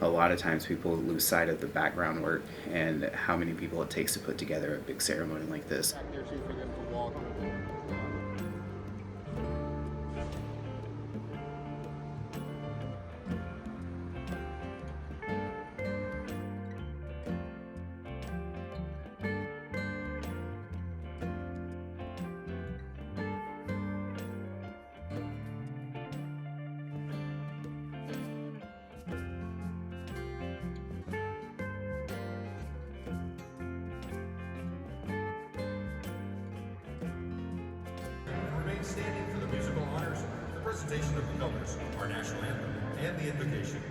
A lot of times people lose sight of the background work and how many people it takes to put together a big ceremony like this. Back there too for them to walk. Remain standing for the musical honors, the presentation of the colors, our national anthem, and the invocation.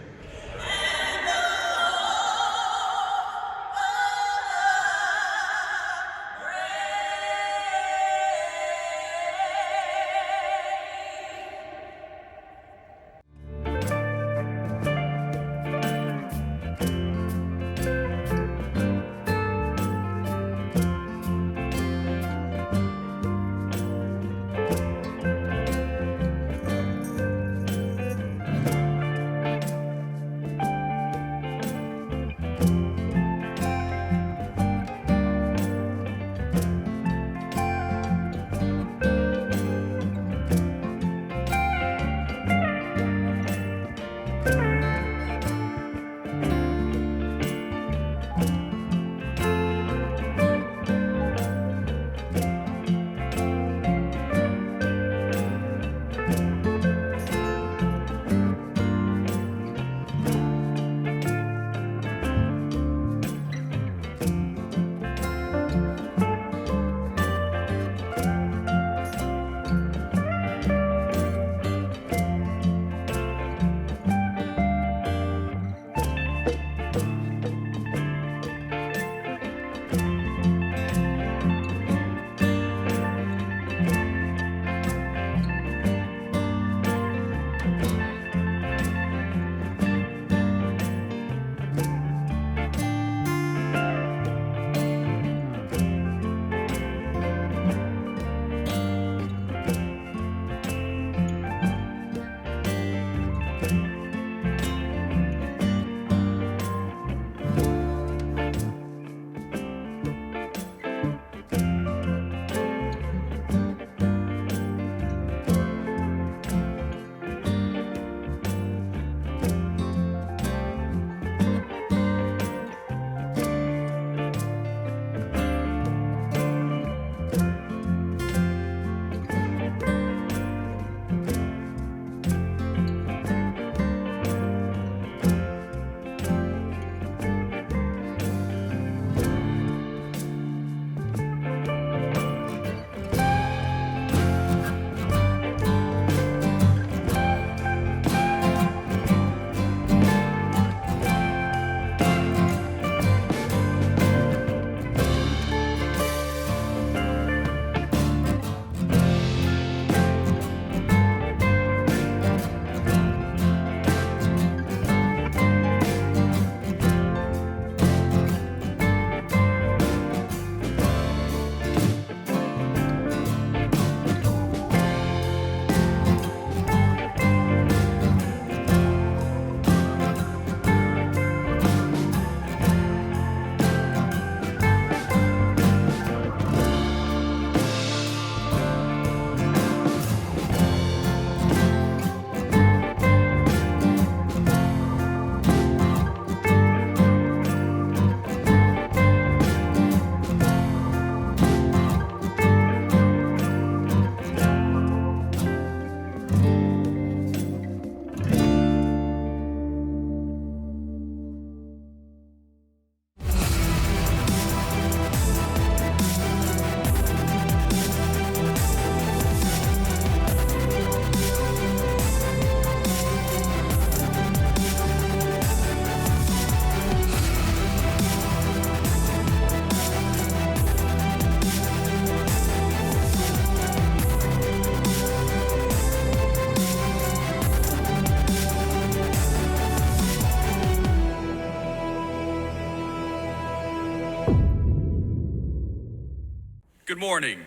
Good morning,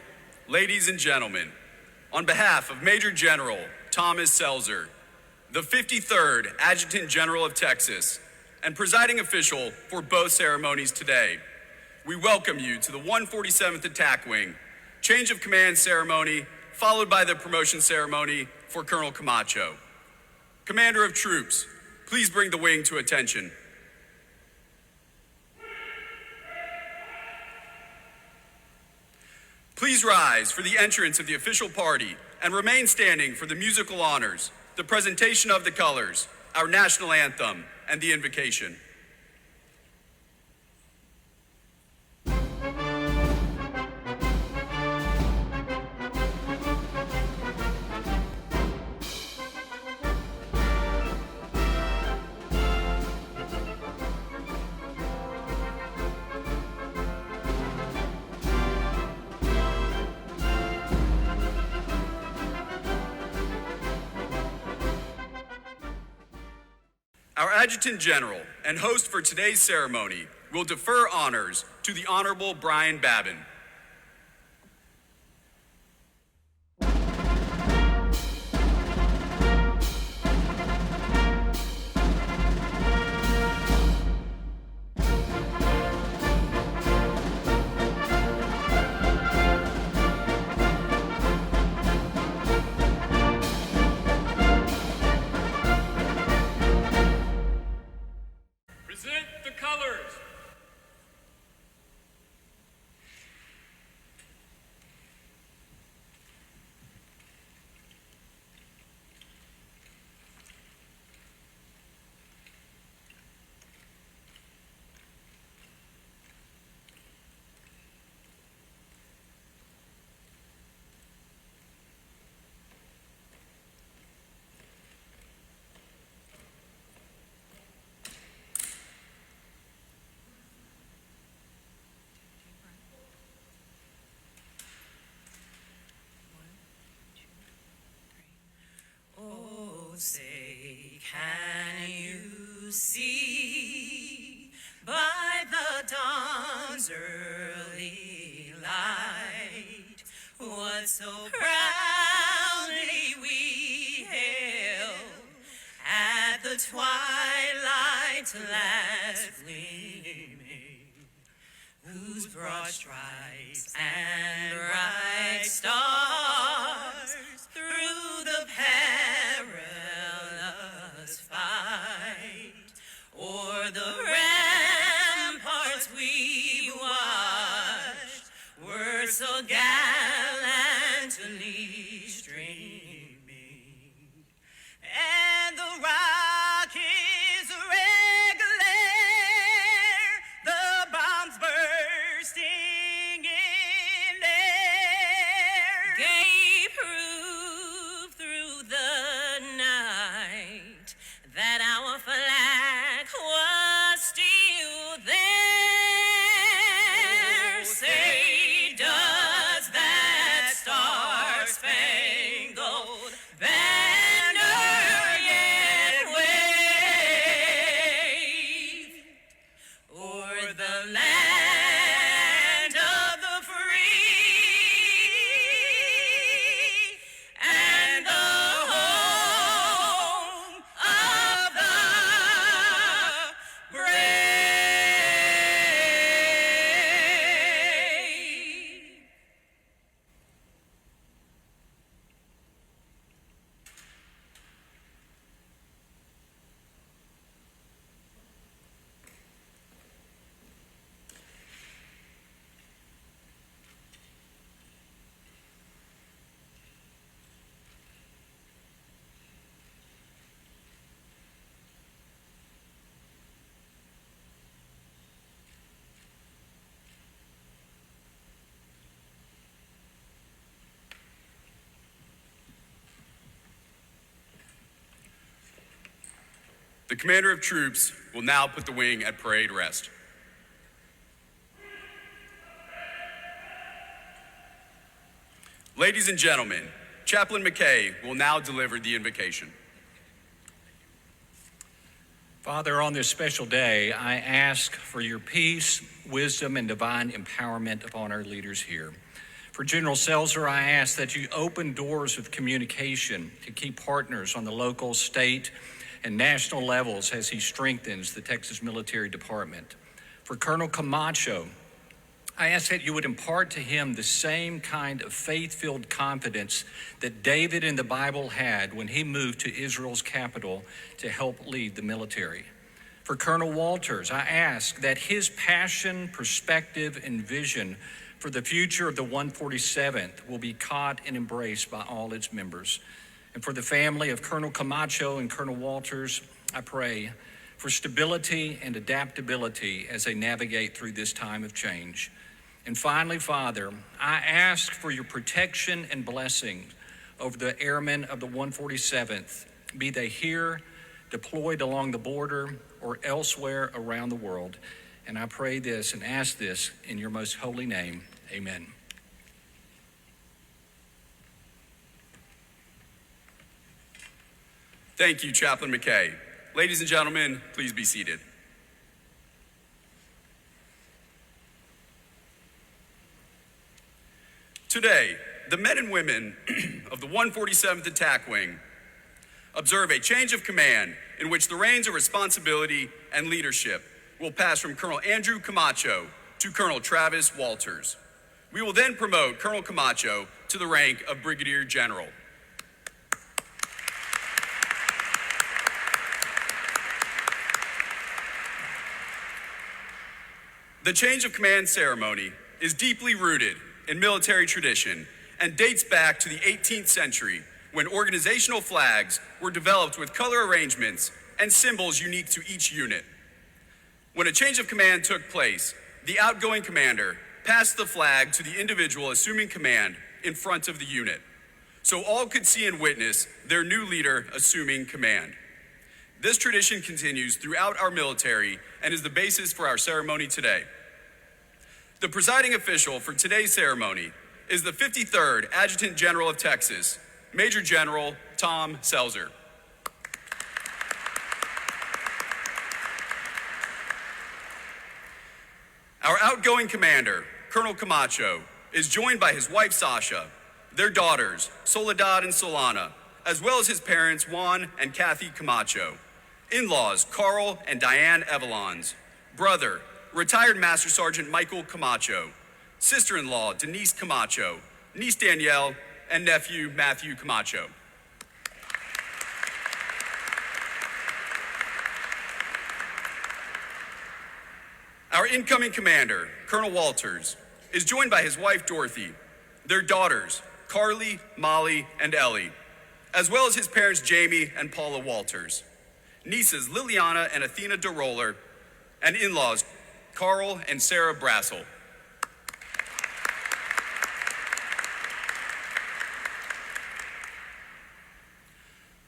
ladies and gentlemen. On behalf of Major General Thomas Selzer, the 53rd Adjutant General of Texas, and presiding official for both ceremonies today. We welcome you to the 147th Attack Wing change of command ceremony, followed by the promotion ceremony for Colonel Camacho. Commander of Troops, please bring the wing to attention. Please rise for the entrance of the official party and remain standing for the musical honors, the presentation of the colors, our national anthem, and the invocation. Our Adjutant General and host for today's ceremony will defer honors to the Honorable Brian Babin. Present the colors. Oh, say, can you see by the dawn's early light what so proudly we hailed at the twilight's last gleaming, whose broad stripes and bright stars through the perilous fight o'er the ramparts we watched were so gallantly streaming, and the rockets regular, the bombs bursting in air, gave proof through the night that our flag was still there. Say, does that star-spangled banner yet wave o'er the land of the free and the home of the brave? The Commander of Troops will now put the wing at parade rest. Ladies and gentlemen, Chaplain McKay will now deliver the invocation. Father, on this special day, I ask for your peace, wisdom, and divine empowerment upon our leaders here. For General Seltzer, I ask that you open doors of communication to key partners on the local, state, and national levels as he strengthens the Texas Military Department. For Colonel Camacho, I ask that you would impart to him the same kind of faith-filled confidence that David in the Bible had when he moved to Israel's capital to help lead the military. For Colonel Walters, I ask that his passion, perspective, and vision for the future of the 147th will be caught and embraced by all its members. And for the family of Colonel Camacho and Colonel Walters, I pray for stability and adaptability as they navigate through this time of change. And finally, Father, I ask for your protection and blessing over the airmen of the 147th, be they here, deployed along the border, or elsewhere around the world. And I pray this and ask this in your most holy name. Amen. Thank you, Chaplain McKay. Ladies and gentlemen, please be seated. Today, the men and women of the 147th Attack Wing observe a change of command in which the reins of responsibility and leadership will pass from Colonel Andrew Camacho to Colonel Travis Walters. We will then promote Colonel Camacho to the rank of Brigadier General. The change of command ceremony is deeply rooted in military tradition and dates back to the 18th century when organizational flags were developed with color arrangements and symbols unique to each unit. When a change of command took place, the outgoing commander passed the flag to the individual assuming command in front of the unit, so all could see and witness their new leader assuming command. This tradition continues throughout our military and is the basis for our ceremony today. The presiding official for today's ceremony is the 53rd Adjutant General of Texas, Major General Tom Selzer. Our outgoing commander, Colonel Camacho, is joined by his wife Sasha, their daughters Soledad and Solana, as well as his parents Juan and Kathy Camacho, in-laws Carl and Diane Evelons, brother, retired Master Sergeant Michael Camacho, sister-in-law Denise Camacho, niece Danielle, and nephew Matthew Camacho. Our incoming commander, Colonel Walters, is joined by his wife Dorothy, their daughters Carly, Molly, and Ellie, as well as his parents Jamie and Paula Walters, nieces Liliana and Athena DeRoller, and in-laws Carl and Sarah Brassel.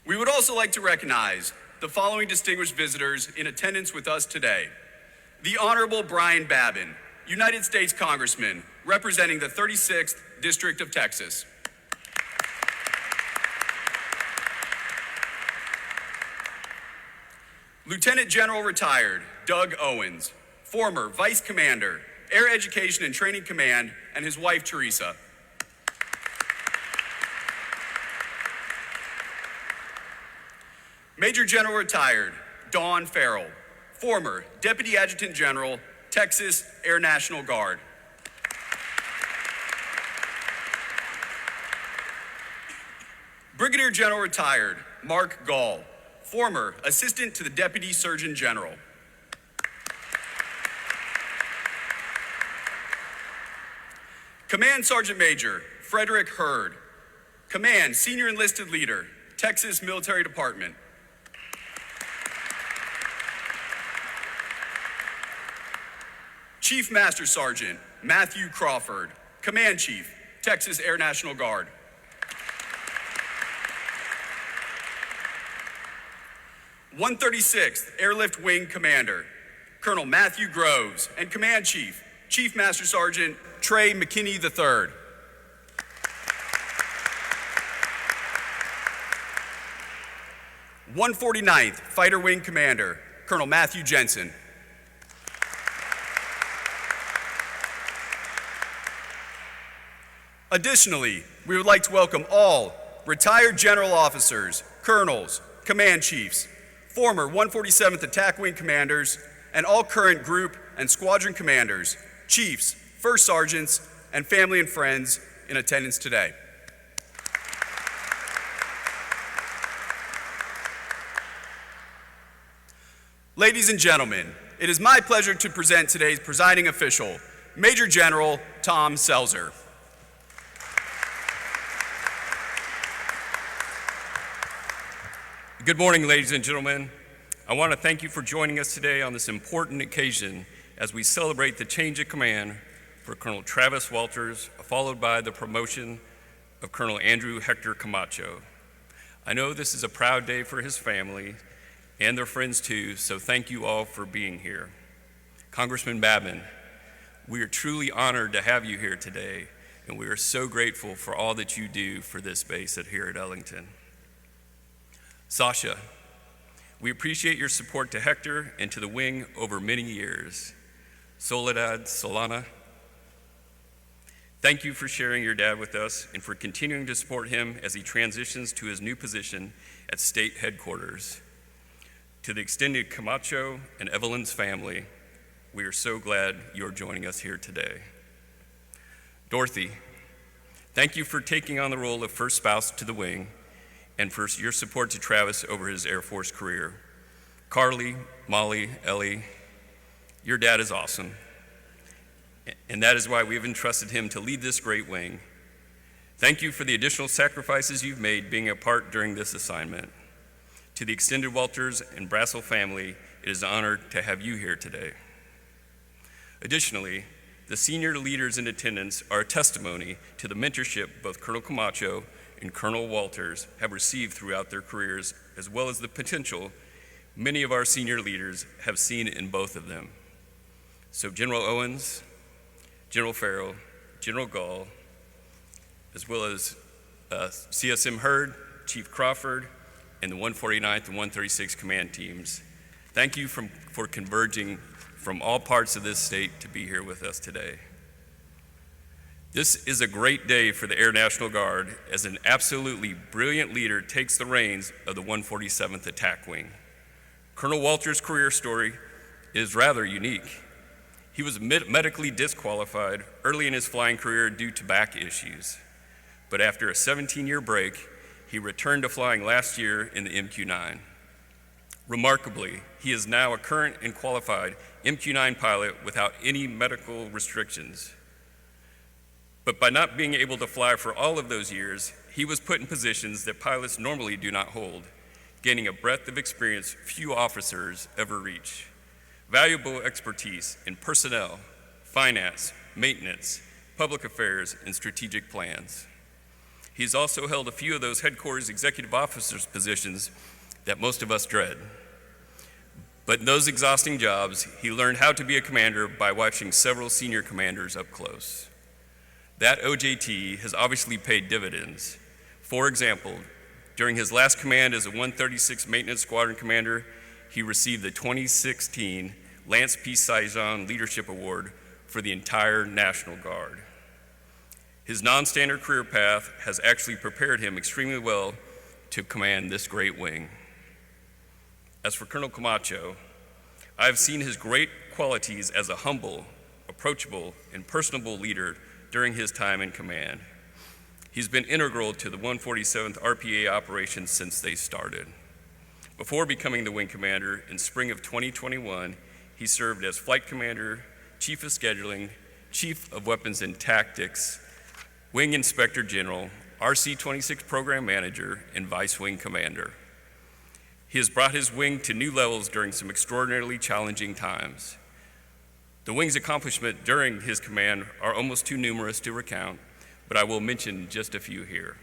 We would also like to recognize the following distinguished visitors in attendance with us today. The Honorable Brian Babin, United States Congressman, representing the 36th District of Texas. Lieutenant General Retired Doug Owens, former Vice Commander, Air Education and Training Command, and his wife Teresa. Major General Retired Dawn Farrell, former Deputy Adjutant General, Texas Air National Guard. Brigadier General Retired Mark Gall, former Assistant to the Deputy Surgeon General. Command Sergeant Major Frederick Hurd, Command Senior Enlisted Leader, Texas Military Department. Chief Master Sergeant Matthew Crawford, Command Chief, Texas Air National Guard. (136th Airlift Wing Commander, Colonel Matthew Groves, and Command Chief, Chief Master Sergeant Trey McKinney III. (149th Fighter Wing Commander, Colonel Matthew Jensen. Additionally, we would like to welcome all retired general officers, colonels, command chiefs, former 147th Attack Wing commanders, and all current group and squadron commanders, chiefs, first sergeants, and family and friends in attendance today. Ladies and gentlemen, it is my pleasure to present today's presiding official, Major General Tom Selzer. Good morning, ladies and gentlemen. I want to thank you for joining us today on this important occasion as we celebrate the change of command for Colonel Travis Walters, followed by the promotion of Colonel Andrew Hector Camacho. I know this is a proud day for his family and their friends too, so thank you all for being here. Congressman Babin, we are truly honored to have you here today, and we are so grateful for all that you do for this base here at Ellington. Sasha, we appreciate your support to Hector and to the wing over many years. Soledad Solana, thank you for sharing your dad with us and for continuing to support him as he transitions to his new position at state headquarters. To the extended Camacho and Evelyn's family, we are so glad you're joining us here today. Dorothy, thank you for taking on the role of first spouse to the wing and for your support to Travis over his Air Force career. Carly, Molly, Ellie, your dad is awesome, and that is why we have entrusted him to lead this great wing. Thank you for the additional sacrifices you've made being a part during this assignment. To the extended Walters and Brassel family, it is an honor to have you here today. Additionally, the senior leaders in attendance are a testimony to the mentorship both Colonel Camacho and Colonel Walters have received throughout their careers, as well as the potential many of our senior leaders have seen in both of them. So General Owens, General Farrell, General Gall, as well as CSM Hurd, Chief Crawford, and the 149th and 136th command teams, thank you for converging from all parts of this state to be here with us today. This is a great day for the Air National Guard as an absolutely brilliant leader takes the reins of the 147th Attack Wing. Colonel Walters' career story is rather unique. He was medically disqualified early in his flying career due to back issues. But after a 17-year break, he returned to flying last year in the MQ-9. Remarkably, he is now a current and qualified MQ-9 pilot without any medical restrictions. But by not being able to fly for all of those years, he was put in positions that pilots normally do not hold, gaining a breadth of experience few officers ever reach. Valuable expertise in personnel, finance, maintenance, public affairs, and strategic plans. He's also held a few of those headquarters executive officers positions that most of us dread. But in those exhausting jobs, he learned how to be a commander by watching several senior commanders up close. That OJT has obviously paid dividends. For example, during his last command as a 136 Maintenance Squadron Commander, he received the 2016 Lance P. Saigon Leadership Award for the entire National Guard. His non-standard career path has actually prepared him extremely well to command this great wing. As for Colonel Camacho, I have seen his great qualities as a humble, approachable, and personable leader during his time in command. He's been integral to the 147th RPA operations since they started. Before becoming the wing commander in spring of 2021, he served as flight commander, chief of scheduling, chief of weapons and tactics, wing inspector general, RC-26 program manager, and vice wing commander. He has brought his wing to new levels during some extraordinarily challenging times. The wing's accomplishments during his command are almost too numerous to recount, but I will mention just a few here.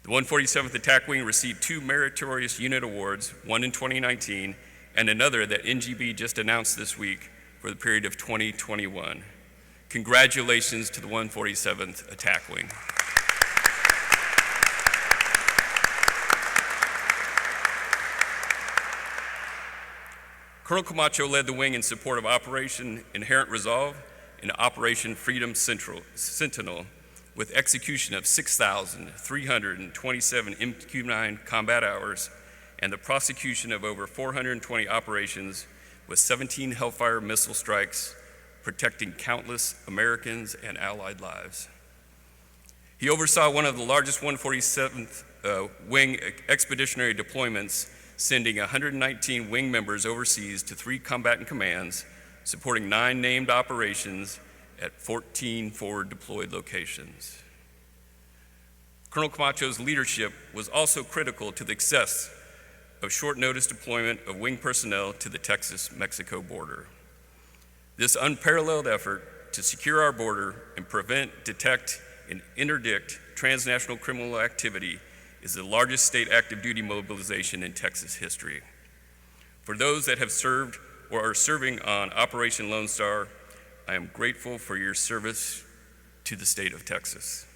The 147th Attack Wing received 2 meritorious unit awards, one in 2019 and another that NGB just announced this week for the period of 2021. Congratulations to the 147th Attack Wing. Colonel Camacho led the wing in support of Operation Inherent Resolve and Operation Freedom Sentinel with execution of 6,327 MQ-9 combat hours and the prosecution of over 420 operations with 17 Hellfire missile strikes, protecting countless Americans and Allied lives. He oversaw one of the largest 147th Wing expeditionary deployments, sending 119 wing members overseas to 3 combatant commands, supporting 9 named operations at 14 forward deployed locations. Colonel Camacho's leadership was also critical to the success of short-notice deployment of wing personnel to the Texas-Mexico border. This unparalleled effort to secure our border and prevent, detect, and interdict transnational criminal activity is the largest state active duty mobilization in Texas history. For those that have served or are serving on Operation Lone Star, I am grateful for your service to the state of Texas.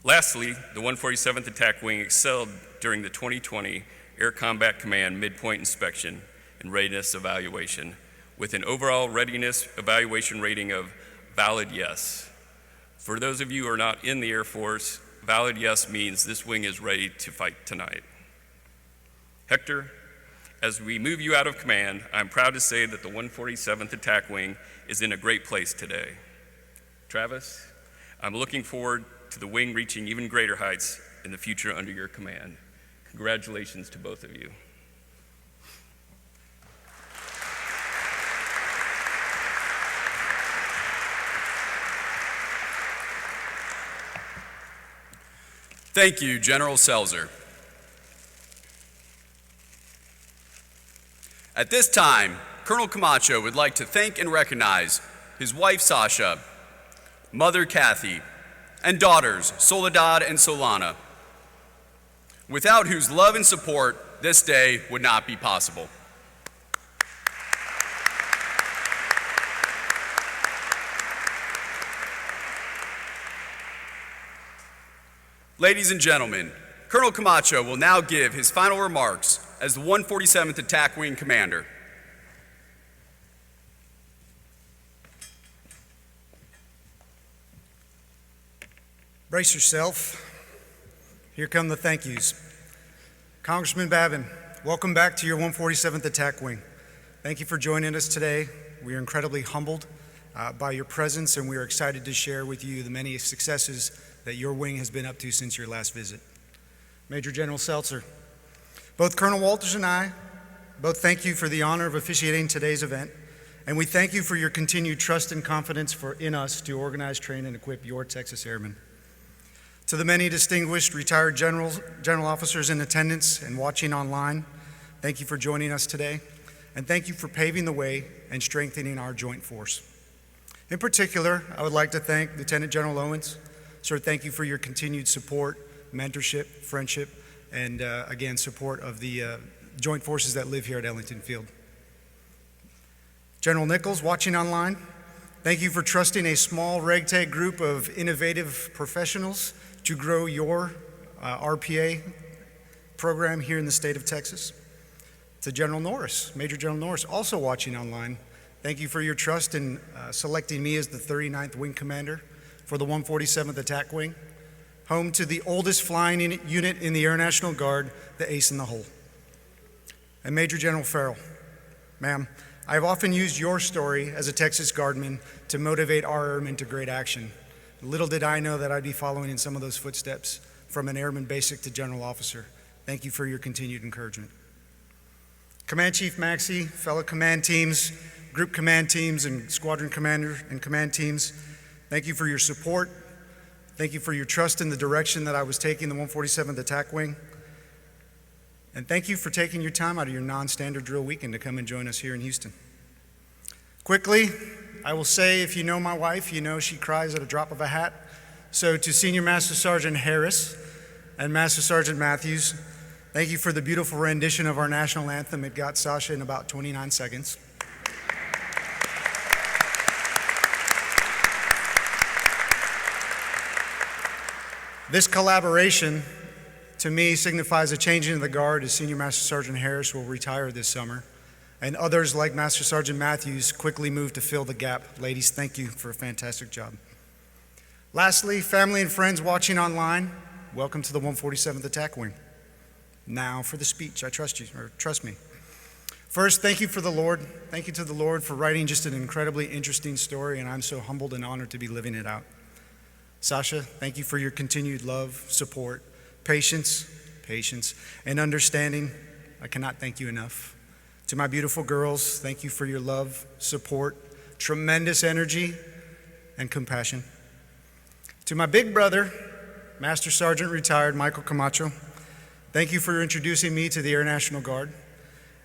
Lastly, the 147th Attack Wing excelled during the 2020 Air Combat Command Midpoint Inspection and Readiness Evaluation with an overall readiness evaluation rating of valid yes. For those of you who are not in the Air Force, valid yes means this wing is ready to fight tonight. Hector, as we move you out of command, I'm proud to say that the 147th Attack Wing is in a great place today. Travis, I'm looking forward to the wing reaching even greater heights in the future under your command. Congratulations to both of you. Thank you, General Selzer. At this time, Colonel Camacho would like to thank and recognize his wife, Sasha, mother, Kathy, and daughters, Soledad and Solana, without whose love and support this day would not be possible. Ladies and gentlemen, Colonel Camacho will now give his final remarks as the 147th Attack Wing Commander. Brace yourself. Here come the thank yous. Congressman Babin, welcome back to your 147th Attack Wing. Thank you for joining us today. We are incredibly humbled by your presence, and we are excited to share with you the many successes that your wing has been up to since your last visit. Major General Seltzer, both Colonel Walters and I both thank you for the honor of officiating today's event, and we thank you for your continued trust and confidence in us to organize, train, and equip your Texas Airmen. To the many distinguished retired general officers in attendance and watching online, thank you for joining us today, and thank you for paving the way and strengthening our joint force. In particular, I would like to thank Lieutenant General Owens. Sir, thank you for your continued support, mentorship, friendship, and again, support of the joint forces that live here at Ellington Field. General Nichols, watching online, thank you for trusting a small ragtag group of innovative professionals to grow your RPA program here in the state of Texas. To General Norris, Major General Norris, also watching online, thank you for your trust in selecting me as the 39th Wing Commander for the 147th Attack Wing, home to the oldest flying unit in the Air National Guard, the Ace in the Hole. And Major General Farrell, ma'am, I have often used your story as a Texas Guardman to motivate our airmen to great action. Little did I know that I'd be following in some of those footsteps from an airman basic to general officer. Thank you for your continued encouragement. Command Chief Maxey, fellow command teams, group command teams, and squadron commander and command teams, thank you for your support. Thank you for your trust in the direction that I was taking the 147th Attack Wing. And thank you for taking your time out of your non-standard drill weekend to come and join us here in Houston. Quickly, I will say, if you know my wife, you know she cries at a drop of a hat. So to Senior Master Sergeant Harris and Master Sergeant Matthews, thank you for the beautiful rendition of our national anthem. It got Sasha in about 29 seconds. This collaboration, to me, signifies a changing of the guard as Senior Master Sergeant Harris will retire this summer, and others like Master Sergeant Matthews quickly move to fill the gap. Ladies, thank you for a fantastic job. Lastly, family and friends watching online, welcome to the 147th Attack Wing. Now for the speech. I trust you, or trust me. First, thank you to the Lord for writing just an incredibly interesting story, and I'm so humbled and honored to be living it out. Sasha, thank you for your continued love, support, patience, and understanding. I cannot thank you enough. To my beautiful girls, thank you for your love, support, tremendous energy, and compassion. To my big brother, Master Sergeant Retired Col Camacho, thank you for introducing me to the Air National Guard.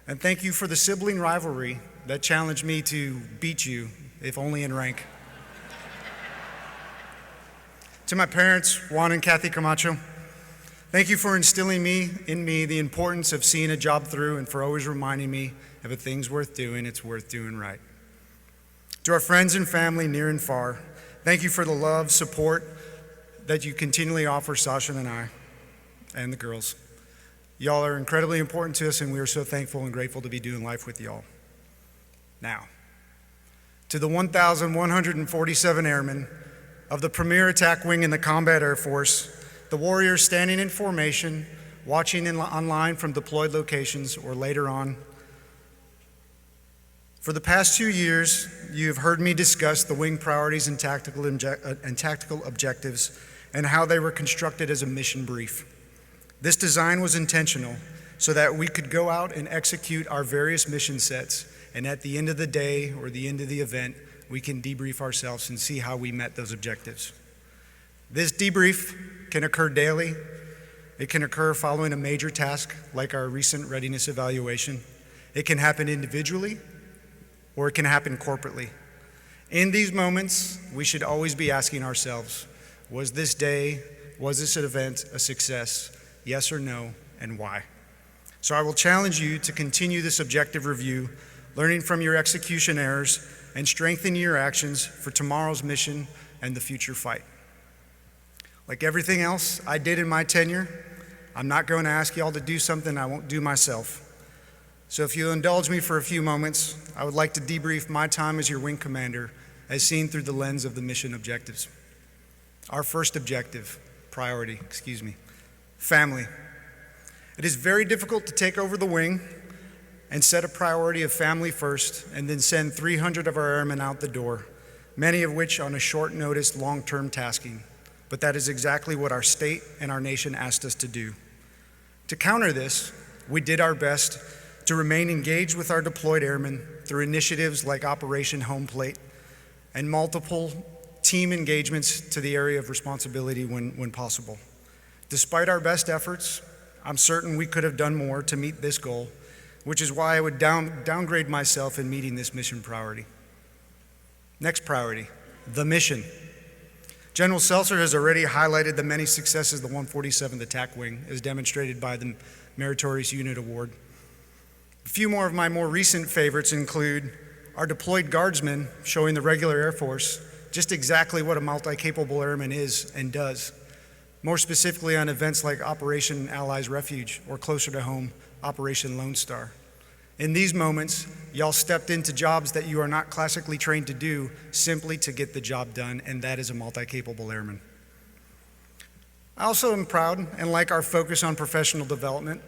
And thank you for the sibling rivalry that challenged me to beat you, if only in rank. To my parents, Juan and Kathy Camacho, thank you for instilling in me the importance of seeing a job through and for always reminding me if a thing's worth doing, it's worth doing right. To our friends and family near and far, thank you for the love, support that you continually offer Sasha and I and the girls. Y'all are incredibly important to us, and we are so thankful and grateful to be doing life with y'all. Now, to the 1,147 airmen of the premier attack wing in the Combat Air Force, the warriors standing in formation, watching online from deployed locations or later on. For the past 2 years, you have heard me discuss the wing priorities and tactical objectives and how they were constructed as a mission brief. This design was intentional so that we could go out and execute our various mission sets, and at the end of the day or the end of the event, we can debrief ourselves and see how we met those objectives. This debrief can occur daily. It can occur following a major task like our recent readiness evaluation. It can happen individually, or it can happen corporately. In these moments, we should always be asking ourselves, was this event a success? Yes or no, and why? So I will challenge you to continue this objective review, learning from your execution errors and strengthening your actions for tomorrow's mission and the future fight. Like everything else I did in my tenure, I'm not going to ask y'all to do something I won't do myself. So if you'll indulge me for a few moments, I would like to debrief my time as your wing commander as seen through the lens of the mission objectives. Our first priority, family. It is very difficult to take over the wing and set a priority of family first and then send 300 of our airmen out the door, many of which on a short notice long-term tasking. But that is exactly what our state and our nation asked us to do. To counter this, we did our best to remain engaged with our deployed airmen through initiatives like Operation Home Plate and multiple team engagements to the area of responsibility when possible. Despite our best efforts, I'm certain we could have done more to meet this goal, which is why I would downgrade myself in meeting this mission priority. Next priority, the mission. General Seltzer has already highlighted the many successes the 147th Attack Wing is demonstrated by the Meritorious Unit Award. A few more of my more recent favorites include our deployed guardsmen showing the regular Air Force just exactly what a multi-capable airman is and does. More specifically on events like Operation Allies Refuge or closer to home, Operation Lone Star. In these moments, y'all stepped into jobs that you are not classically trained to do simply to get the job done, and that is a multi-capable airman. I also am proud and like our focus on professional development,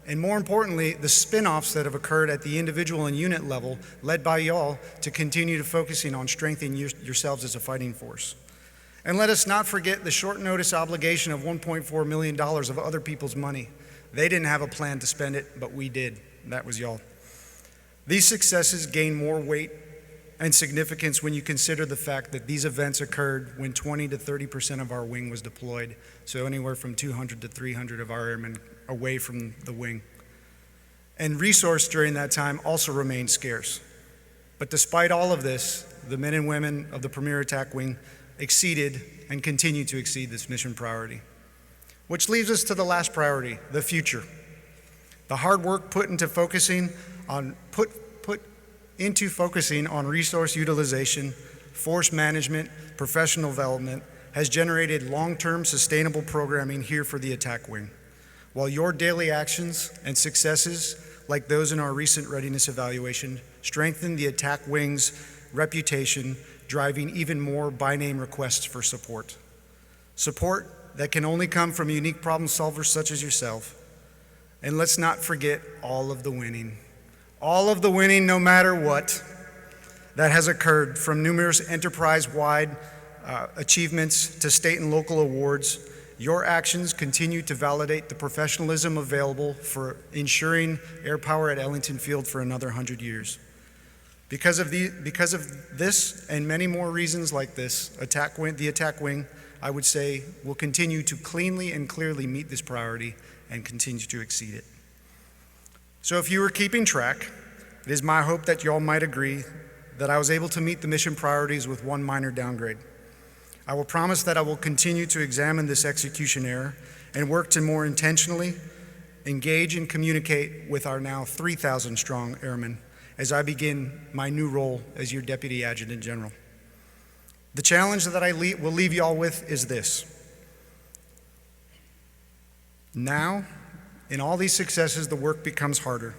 and more importantly, the spin-offs that have occurred at the individual and unit level, led by y'all, to continue to focusing on strengthening yourselves as a fighting force. And let us not forget the short notice obligation of $1.4 million of other people's money. They didn't have a plan to spend it, but we did. That was y'all. These successes gain more weight and significance when you consider the fact that these events occurred when 20 to 30% of our wing was deployed, so anywhere from 200 to 300 of our airmen away from the wing. And resource during that time also remained scarce. But despite all of this, the men and women of the Premier Attack Wing exceeded and continue to exceed this mission priority. Which leaves us to the last priority, the future. The hard work put into focusing on resource utilization, force management, professional development has generated long-term sustainable programming here for the Attack Wing. While your daily actions and successes, like those in our recent readiness evaluation, strengthen the Attack Wing's reputation, driving even more by-name requests for support. Support that can only come from unique problem solvers such as yourself. And let's not forget all of the winning. All of the winning, no matter what, that has occurred, from numerous enterprise-wide achievements to state and local awards. Your actions continue to validate the professionalism available for ensuring air power at Ellington Field for another 100 years. Because of this and many more reasons like this, the attack wing, I would say, will continue to cleanly and clearly meet this priority and continue to exceed it. So if you were keeping track, it is my hope that you all might agree that I was able to meet the mission priorities with one minor downgrade. I will promise that I will continue to examine this execution error and work to more intentionally engage and communicate with our now 3,000 strong airmen as I begin my new role as your Deputy Adjutant General. The challenge that I will leave you all with is this. Now, in all these successes, the work becomes harder.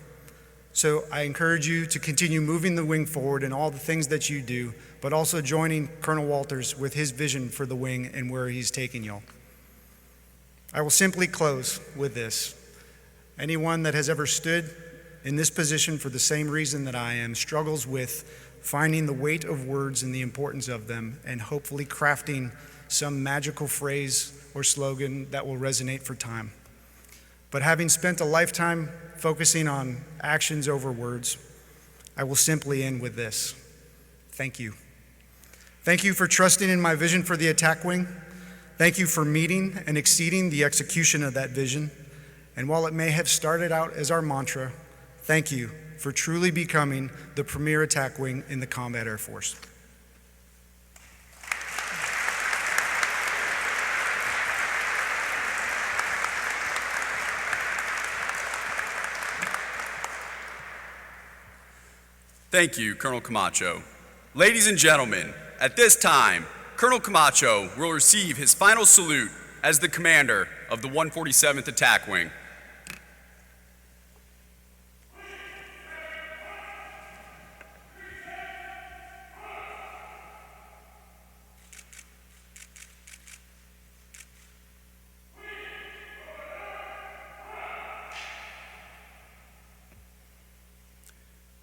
So I encourage you to continue moving the wing forward in all the things that you do, but also joining Colonel Walters with his vision for the wing and where he's taking y'all. I will simply close with this. Anyone that has ever stood in this position for the same reason that I am struggles with finding the weight of words and the importance of them, and hopefully crafting some magical phrase or slogan that will resonate for time. But having spent a lifetime focusing on actions over words, I will simply end with this. Thank you. Thank you for trusting in my vision for the attack wing. Thank you for meeting and exceeding the execution of that vision. And while it may have started out as our mantra, thank you for truly becoming the premier attack wing in the Combat Air Force. Thank you, Colonel Camacho. Ladies and gentlemen, at this time, Colonel Camacho will receive his final salute as the commander of the 147th Attack Wing.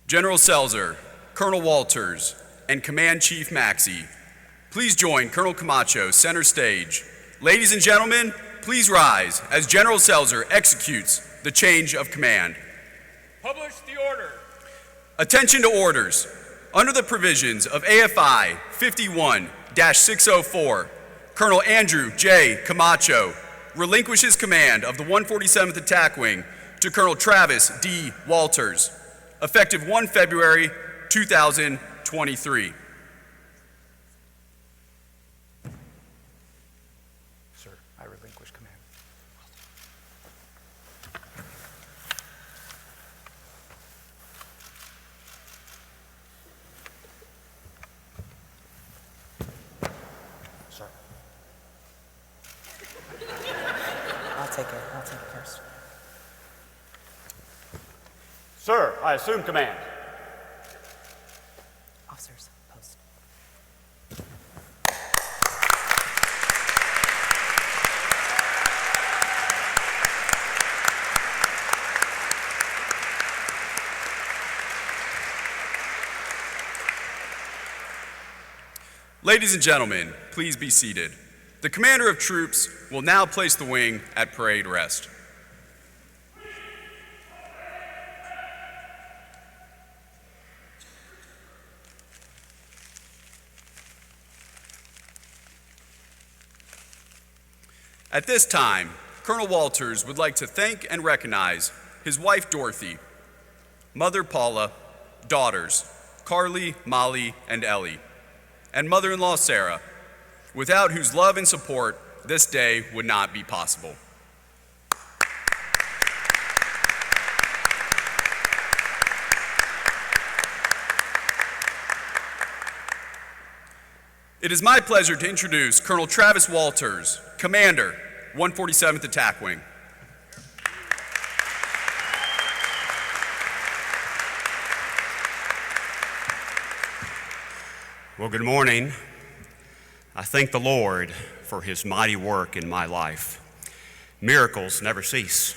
General Selzer, Colonel Walters, and Command Chief Maxey, please join Colonel Camacho center stage. Ladies and gentlemen, please rise as General Selzer executes the change of command. Publish the order. Attention to orders. Under the provisions of AFI 51-604, Colonel Andrew J. Camacho relinquishes command of the 147th Attack Wing to Colonel Travis D. Walters, effective 1 February 2023. Sir, I relinquish command. Sir. I'll take it first. Sir, I assume command. Officers, post. Ladies and gentlemen, please be seated. The commander of troops will now place the wing at parade rest. At this time, Colonel Walters would like to thank and recognize his wife Dorothy, mother Paula, daughters Carly, Molly, and Ellie, and mother-in-law Sarah, without whose love and support this day would not be possible. It is my pleasure to introduce Colonel Travis Walters, Commander, 147th Attack Wing. Well, good morning. I thank the Lord for his mighty work in my life. Miracles never cease.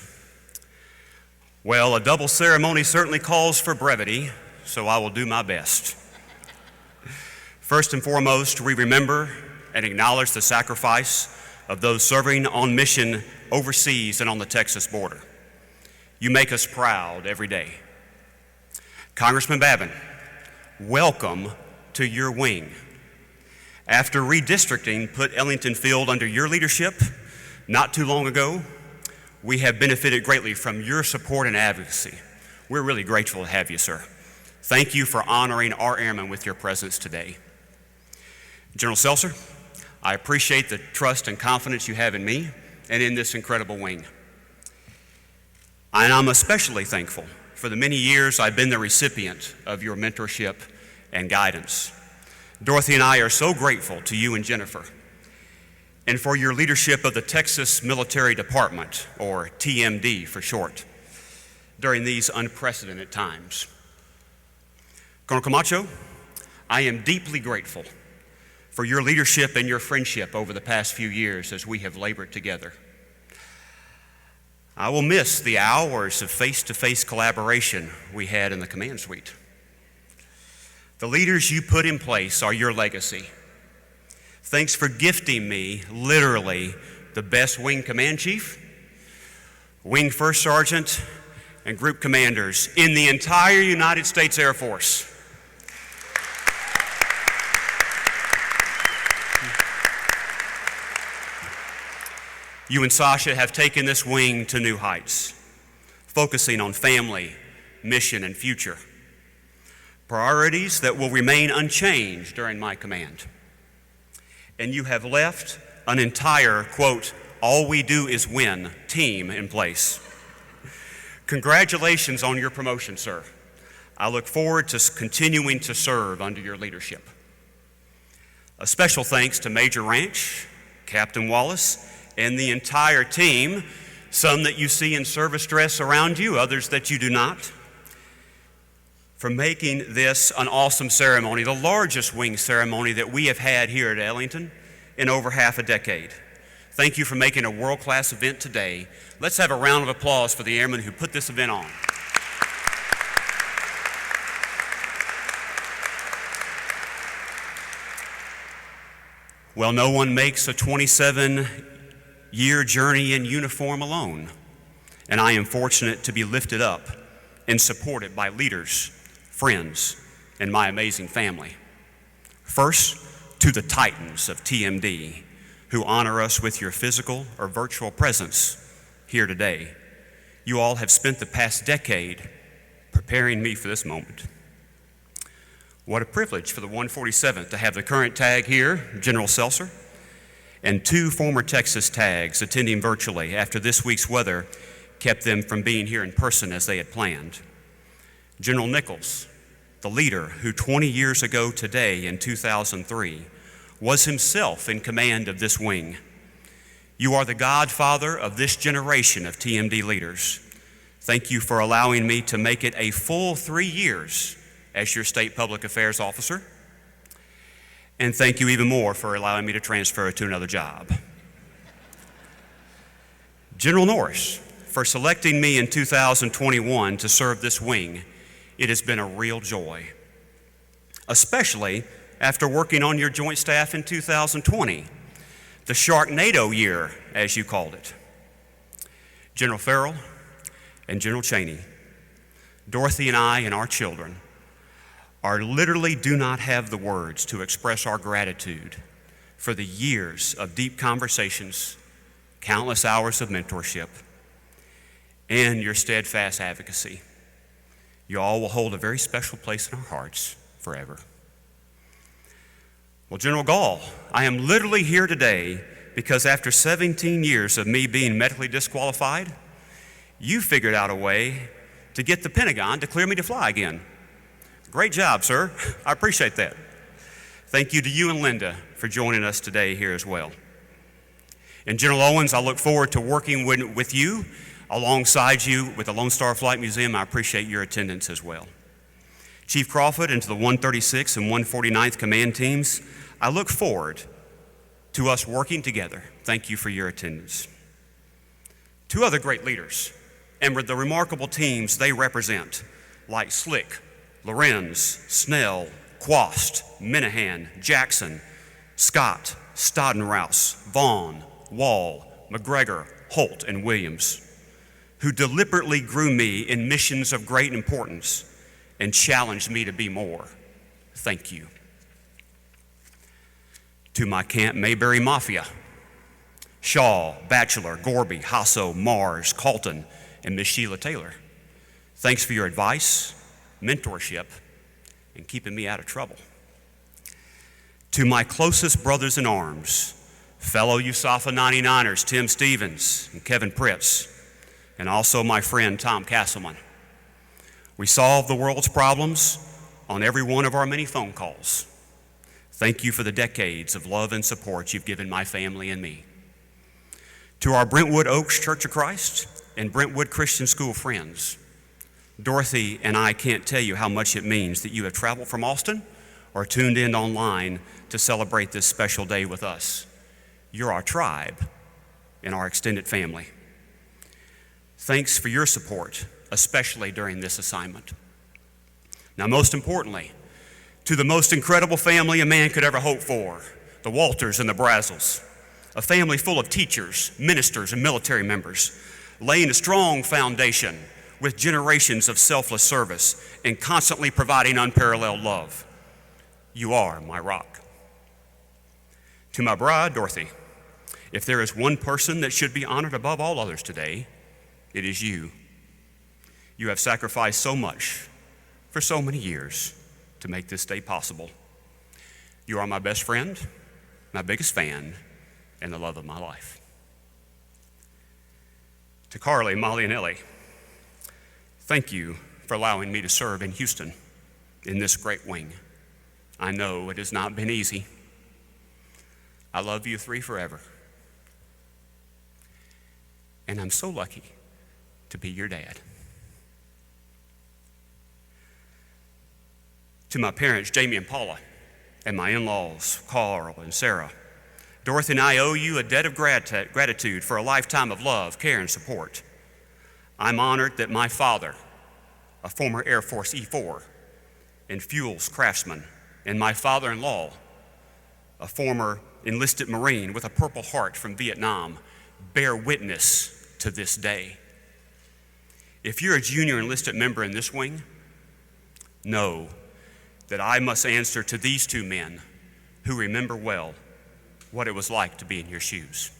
Well, a double ceremony certainly calls for brevity, so I will do my best. First and foremost, we remember and acknowledge the sacrifice of those serving on mission overseas and on the Texas border. You make us proud every day. Congressman Babin, welcome to your wing. After redistricting put Ellington Field under your leadership not too long ago, we have benefited greatly from your support and advocacy. We're really grateful to have you, sir. Thank you for honoring our airmen with your presence today. General Seltzer, I appreciate the trust and confidence you have in me and in this incredible wing. And I'm especially thankful for the many years I've been the recipient of your mentorship and guidance. Dorothy and I are so grateful to you and Jennifer, and for your leadership of the Texas Military Department, or TMD for short, during these unprecedented times. Colonel Camacho, I am deeply grateful for your leadership and your friendship over the past few years as we have labored together. I will miss the hours of face-to-face collaboration we had in the command suite. The leaders you put in place are your legacy. Thanks for gifting me, literally, the best wing command chief, wing first sergeant, and group commanders in the entire United States Air Force. You and Sasha have taken this wing to new heights, focusing on family, mission, and future. Priorities that will remain unchanged during my command. And you have left an entire, quote, all we do is win team in place. Congratulations on your promotion, sir. I look forward to continuing to serve under your leadership. A special thanks to Major Ranch, Captain Wallace, and the entire team, some that you see in service dress around you, others that you do not, for making this an awesome ceremony, the largest wing ceremony that we have had here at Ellington in over half a decade. Thank you for making a world-class event today. Let's have a round of applause for the airmen who put this event on. Well, no one makes a 27-year journey in uniform alone, and I am fortunate to be lifted up and supported by leaders, friends, and my amazing family. First, to the titans of TMD, who honor us with your physical or virtual presence here today. You all have spent the past decade preparing me for this moment. What a privilege for the 147th to have the current tag here, General Seltzer, and two former Texas tags attending virtually after this week's weather kept them from being here in person as they had planned. General Nichols, the leader who 20 years ago today in 2003 was himself in command of this wing. You are the godfather of this generation of TMD leaders. Thank you for allowing me to make it a full 3 years as your state public affairs officer. And thank you even more for allowing me to transfer to another job. General Norris, for selecting me in 2021 to serve this wing. It has been a real joy, especially after working on your joint staff in 2020, the Sharknado year, as you called it. General Farrell and General Cheney, Dorothy and I and our children literally do not have the words to express our gratitude for the years of deep conversations, countless hours of mentorship, and your steadfast advocacy. You all will hold a very special place in our hearts forever. Well, General Gall, I am literally here today because after 17 years of me being medically disqualified, you figured out a way to get the Pentagon to clear me to fly again. Great job, sir. I appreciate that. Thank you to you and Linda for joining us today here as well. And General Owens, I look forward to working with you, alongside you with the Lone Star Flight Museum. I appreciate your attendance as well. Chief Crawford and to the 136th and 149th Command teams, I look forward To us working together, thank you for your attendance. Two other great leaders, and the remarkable teams they represent, like Slick, Lorenz, Snell, Quast, Minahan, Jackson, Scott, Stoddenrouse, Vaughn, Wall, McGregor, Holt, and Williams, who deliberately grew me in missions of great importance and challenged me to be more. Thank you. To my Camp Mayberry Mafia, Shaw, Batchelor, Gorby, Hasso, Mars, Calton, and Miss Sheila Taylor, thanks for your advice, mentorship, and keeping me out of trouble. To my closest brothers in arms, fellow USAFA 99ers, Tim Stevens and Kevin Pritz, and also my friend Tom Castleman. We solve the world's problems on every one of our many phone calls. Thank you for the decades of love and support you've given my family and me. To our Brentwood Oaks Church of Christ and Brentwood Christian School friends, Dorothy and I can't tell you how much it means that you have traveled from Austin or tuned in online to celebrate this special day with us. You're our tribe and our extended family. Thanks for your support, especially during this assignment. Now, most importantly, to the most incredible family a man could ever hope for, the Walters and the Brazzles, a family full of teachers, ministers, and military members, laying a strong foundation with generations of selfless service and constantly providing unparalleled love. You are my rock. To my bride, Dorothy, if there is one person that should be honored above all others today, it is you. You have sacrificed so much for so many years to make this day possible. You are my best friend, my biggest fan, and the love of my life. To Carly, Molly, and Ellie, thank you for allowing me to serve in Houston in this great wing. I know it has not been easy. I love you three forever. And I'm so lucky to be your dad. To my parents, Jamie and Paula, and my in-laws, Carl and Sarah, Dorothy and I owe you a debt of gratitude for a lifetime of love, care, and support. I'm honored that my father, a former Air Force E-4 and fuels craftsman, and my father-in-law, a former enlisted Marine with a Purple Heart from Vietnam, bear witness to this day. If you're a junior enlisted member in this wing, know that I must answer to these two men who remember well what it was like to be in your shoes.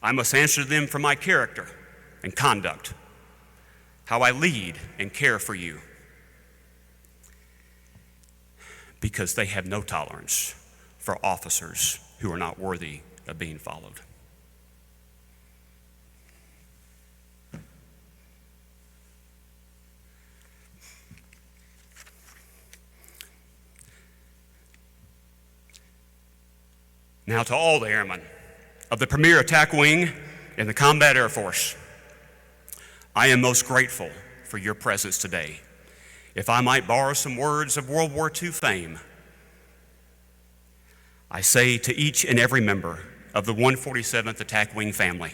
I must answer to them for my character and conduct, how I lead and care for you, because they have no tolerance for officers who are not worthy of being followed. Now to all the airmen of the Premier Attack Wing in the Combat Air Force, I am most grateful for your presence today. If I might borrow some words of World War II fame, I say to each and every member of the 147th Attack Wing family,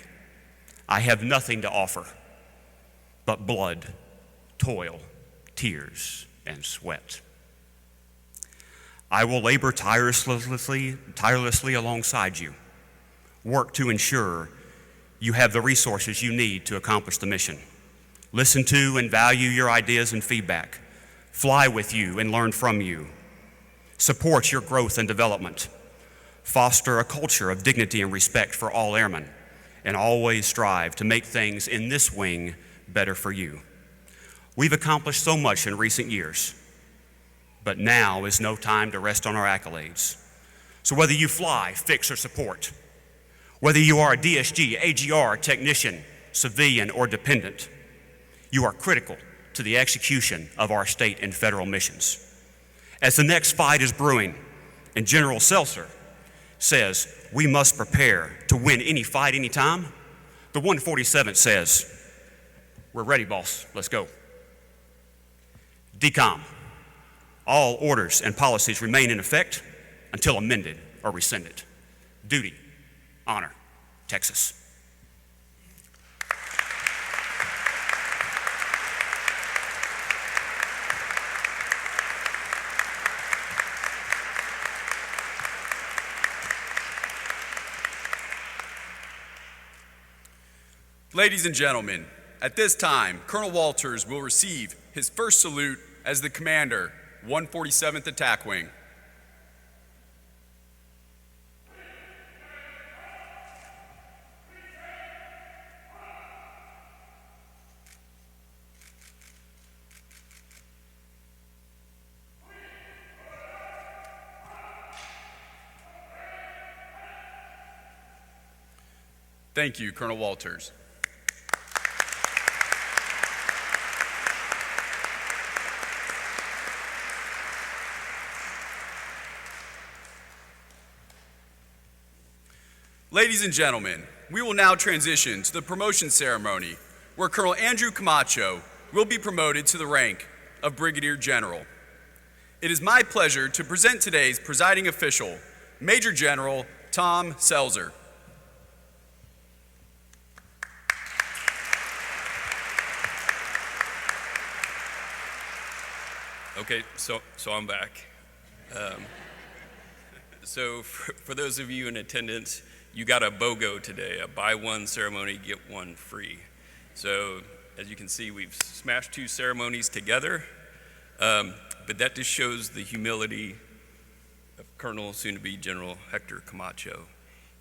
I have nothing to offer but blood, toil, tears, and sweat. I will labor tirelessly alongside you, work to ensure you have the resources you need to accomplish the mission, listen to and value your ideas and feedback, fly with you and learn from you, support your growth and development, foster a culture of dignity and respect for all airmen, and always strive to make things in this wing better for you. We've accomplished so much in recent years, but now is no time to rest on our accolades. So whether you fly, fix, or support, whether you are a DSG, AGR, technician, civilian, or dependent, you are critical to the execution of our state and federal missions. As the next fight is brewing, and General Seltzer says we must prepare to win any fight, anytime, the 147th says, we're ready, boss, let's go. DECOM. All orders and policies remain in effect until amended or rescinded. duty, honor, Texas. Ladies and gentlemen, at this time, Colonel Walters will receive his first salute as the commander, 147th Attack Wing. Thank you, Colonel Walters. Ladies and gentlemen, we will now transition to the promotion ceremony where Colonel Andrew Camacho will be promoted to the rank of Brigadier General. It is my pleasure to present today's presiding official, Major General Tom Selzer. Okay, so I'm back. So for those of you in attendance, you got a BOGO today, a buy one ceremony, get one free. So as you can see, we've smashed two ceremonies together, but that just shows the humility of Colonel, soon-to-be General Hector Camacho.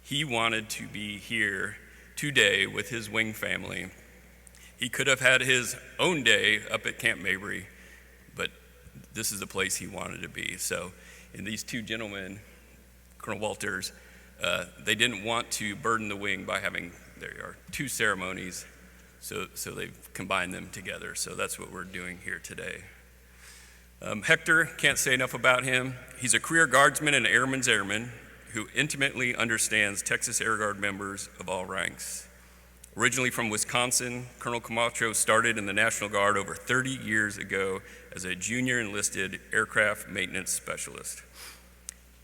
He wanted to be here today with his wing family. He could have had his own day up at Camp Mabry, but this is the place he wanted to be. So, and these two gentlemen, Colonel Walters, they didn't want to burden the wing by having, there are two ceremonies, so they've combined them together. So that's what we're doing here today. Hector, can't say enough about him. He's a career guardsman and airman's airman who intimately understands Texas Air Guard members of all ranks. Originally from Wisconsin, Colonel Camacho started in the National Guard over 30 years ago as a junior enlisted aircraft maintenance specialist.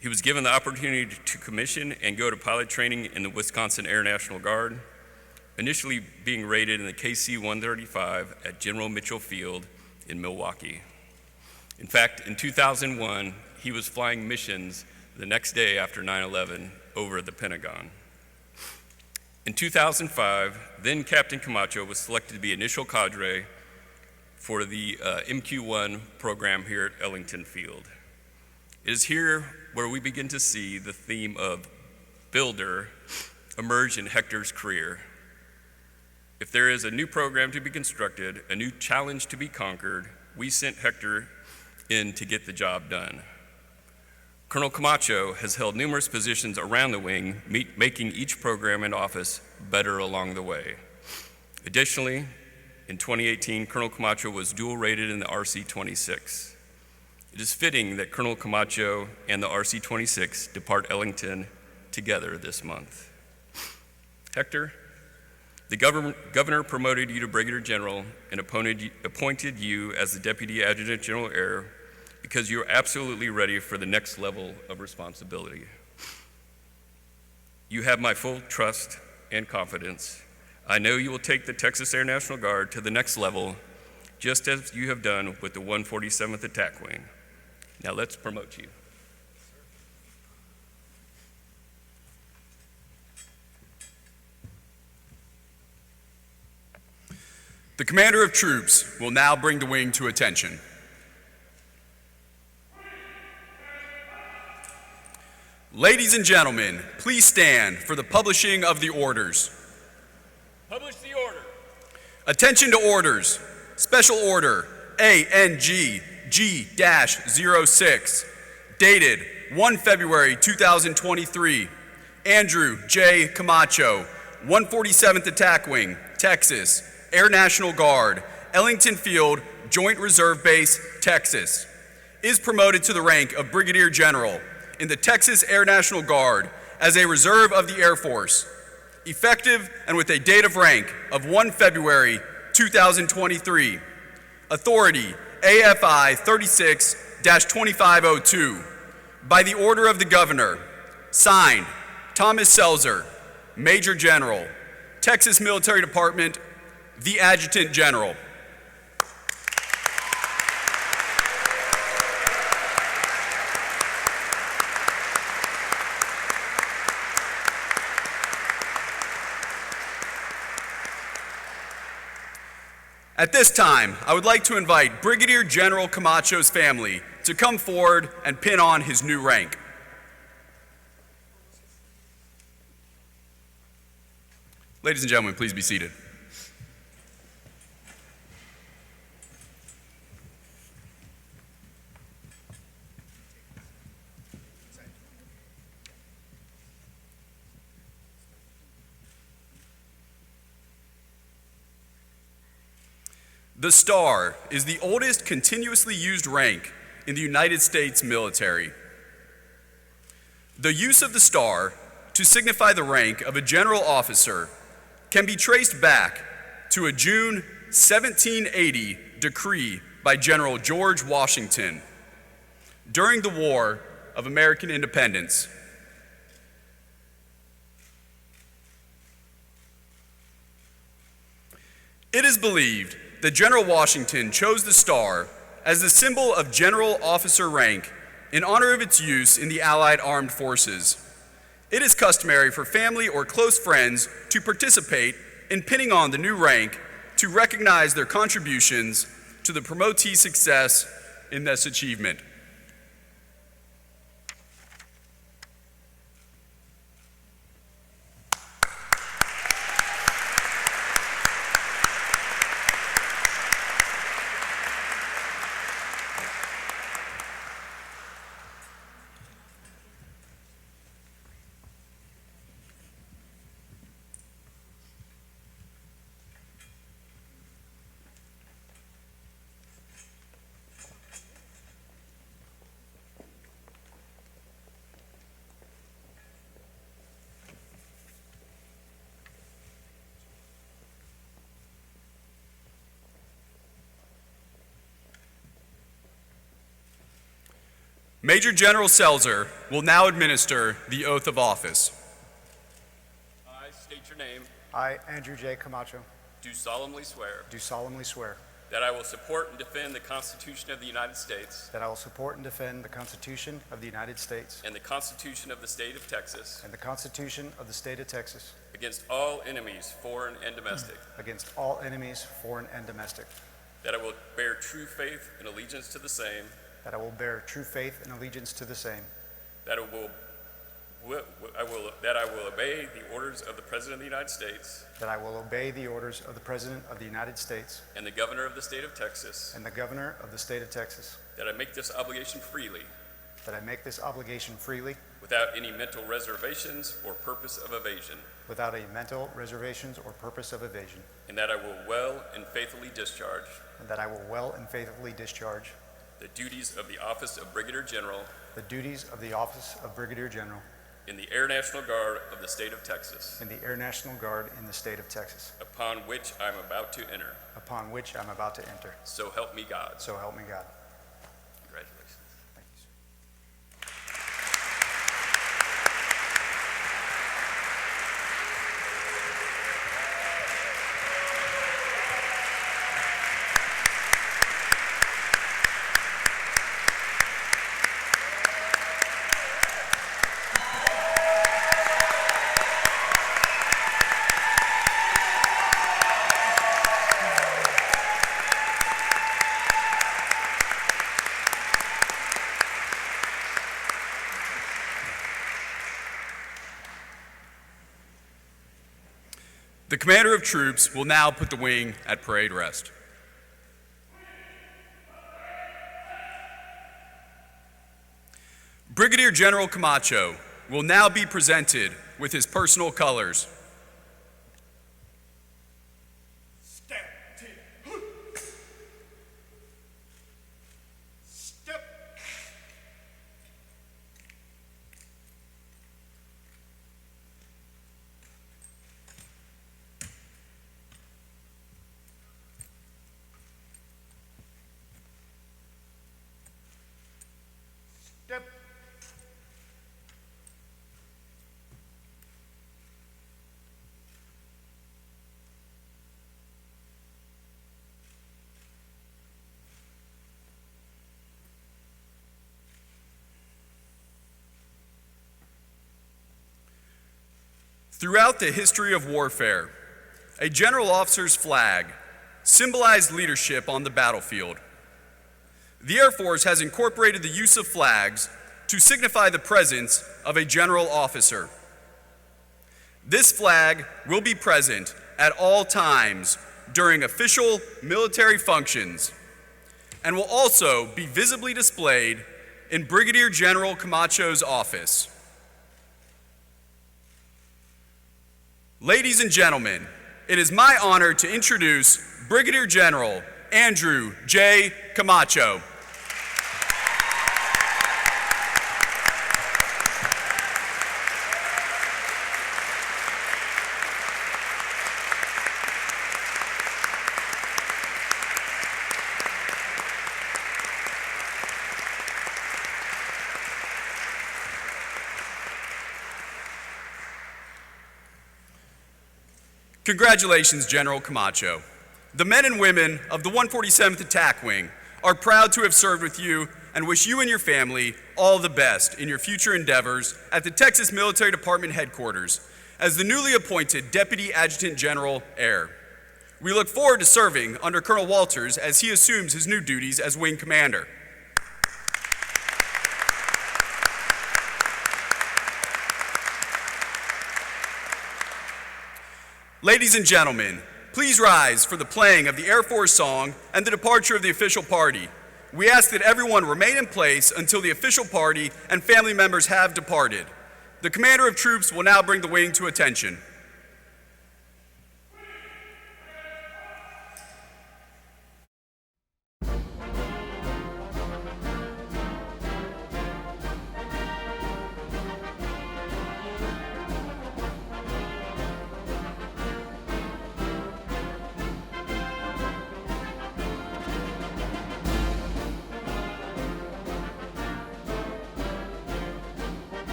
He was given the opportunity to commission and go to pilot training in the Wisconsin Air National Guard, initially being rated in the KC-135 at General Mitchell Field in Milwaukee. In fact, in 2001, he was flying missions the next day after 9/11 over the Pentagon. In 2005, then Captain Camacho was selected to be initial cadre for the MQ-1 program here at Ellington Field. It is here where we begin to see the theme of builder emerge in Hector's career. If there is a new program to be constructed, a new challenge to be conquered, we sent Hector in to get the job done. Colonel Camacho has held numerous positions around the wing, making each program and office better along the way. Additionally, in 2018, Colonel Camacho was dual rated in the RC-26. It is fitting that Colonel Camacho and the RC-26 depart Ellington together this month. Hector, the governor promoted you to Brigadier General and appointed you as the Deputy Adjutant General Air because you're absolutely ready for the next level of responsibility. You have my full trust and confidence. I know you will take the Texas Air National Guard to the next level, just as you have done with the 147th Attack Wing. Now let's promote you. The commander of troops will now bring the wing to attention. Ladies and gentlemen, please stand for the publishing of the orders. Publish the order. Attention to orders. Special Order ANG G-06, dated 1 February 2023. Andrew J. Camacho, 147th Attack Wing, Texas, Air National Guard, Ellington Field, Joint Reserve Base, Texas, is promoted to the rank of Brigadier General in the Texas Air National Guard as a reserve of the Air Force, effective and with a date of rank of 1 February 2023. Authority AFI 36-2502. By the order of the Governor, signed Thomas Selzer, Major General, Texas Military Department, the Adjutant General. At this time, I would like to invite Brigadier General Camacho's family to come forward and pin on his new rank. Ladies and gentlemen, please be seated. The Star is the oldest continuously used rank in the United States military. The use of the Star to signify the rank of a general officer can be traced back to a June 1780 decree by General George Washington during the War of American Independence. It is believed that General Washington chose the Star as the symbol of general officer rank in honor of its use in the Allied Armed Forces. It is customary for family or close friends to participate in pinning on the new rank to recognize their contributions to the promotee's success in this achievement. Major General Selzer will now administer the oath of office. I state your name. I, Andrew J. Camacho, Do solemnly swear do solemnly swear that I will support and defend the Constitution of the United States that I will support and defend the Constitution of the United States and the Constitution of the State of Texas and the Constitution of the State of Texas against all enemies, foreign and domestic. against all enemies, foreign and domestic, That I will bear true faith and allegiance to the same. that I will bear true faith and allegiance to the same, That I will obey the orders of the President of the United States that I will obey the orders of the President of the United States and the Governor of the State of Texas. and the Governor of the State of Texas, That I make this obligation freely, that I make this obligation freely without any mental reservations or purpose of evasion. without any mental reservations or purpose of evasion, And that I will well and faithfully discharge and that I will well and faithfully discharge the duties of the office of Brigadier General the duties of the office of Brigadier General in the Air National Guard of the State of Texas, in the Air National Guard in the State of Texas, upon which I am about to enter. upon which I'm about to enter. So help me God. So help me God. Congratulations. Thank you, sir. The commander of troops will now put the wing at parade rest. Brigadier General Camacho will now be presented with his personal colors. Throughout the history of warfare, a general officer's flag symbolized leadership on the battlefield. The Air Force has incorporated the use of flags to signify the presence of a general officer. This flag will be present at all times during official military functions and will also be visibly displayed in Brigadier General Camacho's office. Ladies and gentlemen, it is my honor to introduce Brigadier General Andrew J. Camacho. Congratulations, General Camacho. The men and women of the 147th Attack Wing are proud to have served with you and wish you and your family all the best in your future endeavors at the Texas Military Department Headquarters as the newly appointed Deputy Adjutant General, Air. We look forward to serving under Colonel Walters as he assumes his new duties as Wing Commander. Ladies and gentlemen, please rise for the playing of the Air Force song and the departure of the official party. We ask that everyone remain in place until the official party and family members have departed. The Commander of Troops will now bring the wing to attention.